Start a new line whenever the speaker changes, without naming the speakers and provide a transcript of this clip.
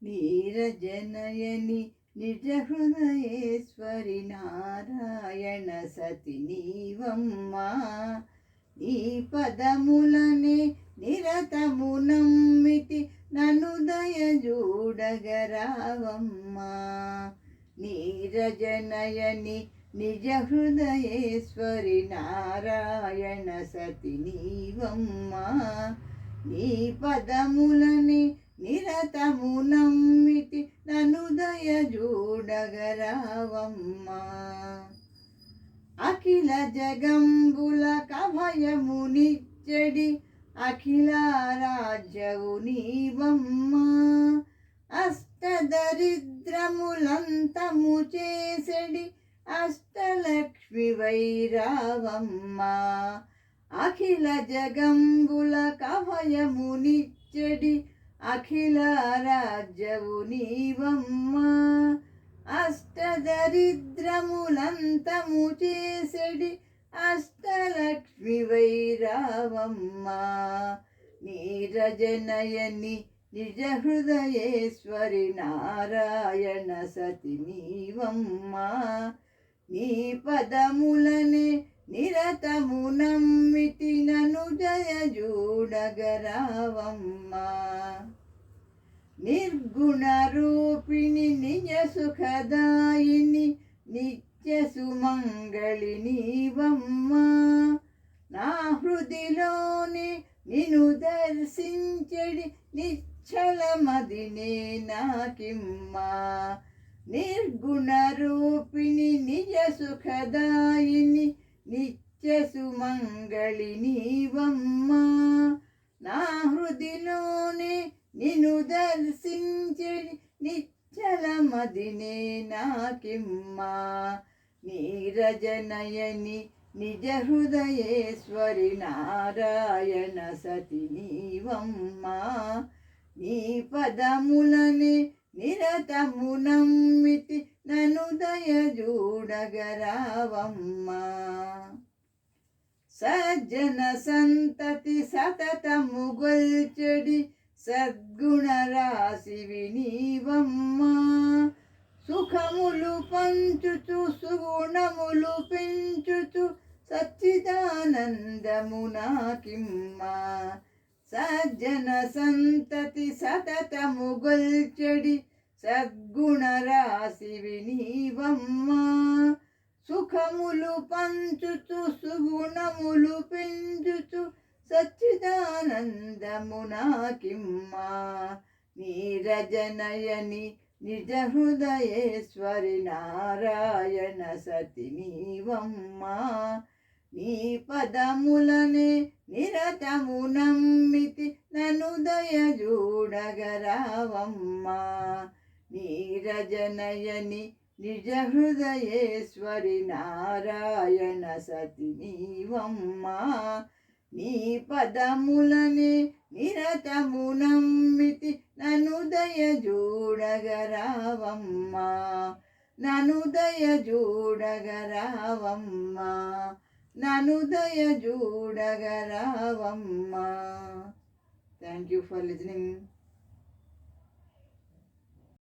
నీరజనయని నిజహృదయేశ్వరి నారాయణ సతి నీవమ్మా. నీ పదములనే నిరతము నమ్మితి నను దయజూడగరావమ్మా. నీరజనయని నిజ హృదయేశ్వరి నారాయణ సతి నీవమ్మా. నీ పదములని నిరతము నమ్మితి నను దయజూడగరావమ్మా. అఖిల జగంబుల కభయమునిచ్చడి అఖిల రాజ్యవు నీవమ్మా. అష్టదరిద్రములంతము చేసడి అష్టలక్ష్మి వైరావమ్మా. అఖిల జగంబుల కభయమునిచ్చడి అఖిల రాజ్యవు నీవమ్మా. అష్టదరిద్రములంతము చేసడి అష్టలక్ష్మి వైరావమ్మా. నీరజనయని నిజ హృదయేశ్వరి నారాయణ సతి నీవమ్మా. నీ పదములనే నిరతము నమ్మితి నను జయజూడగరావమ్మా. నిర్గుణ రూపిణి నిజ సుఖదాయిని నిత్య సుమంగళి నీవమ్మా. నా హృదిలోని నిను దర్శించడి నిశ్చలమదినే నాకిమ్మా. నిర్గుణ రూపిణి నిజ సుఖదాయిని నిత్య సుమంగళి నీవమ్మా. నా హృదిలోనే నిను దర్శించడి నిశ్చలమదినే నాకిమ్మా. నీరజనయని నిజ హృదయేశ్వరి నారాయణ సతి నీవమ్మా. నీ పదములని నిరతము నమ్మితి నను దయజూడగరావమ్మా. సజ్జన సంతతి సతతము గొల్చెడి సద్గుణ రాశివి నీవమ్మా. సుఖములు పంచుచు సుగుణములు పెంచుచు సచ్చిదానందము నాకిమ్మా. సజ్జన సంతతి సతతము గొల్చెడి సద్గుణ రాశివి నీవమ్మా. సుఖములు పంచుచు సుగుణములు పెంచుచు సచ్చిదానందము నాకిమ్మా. నీరజనయని నిజ హృదయేశ్వరి నారాయణ సతి నీవమ్మా. నీ పదములనే నిరతము నమ్మితి నను దయజూడగరావమ్మా. నీరజనయని నిజ హృదయేశ్వరి నారాయణ సతి నీవమ్మా. నీ పదములనే నిరతము నమ్మితి నను దయజూడగరావమ్మా. నను దయజూడగరావమ్మా. నను దయజూడగరావమ్మా. Thank you for listening.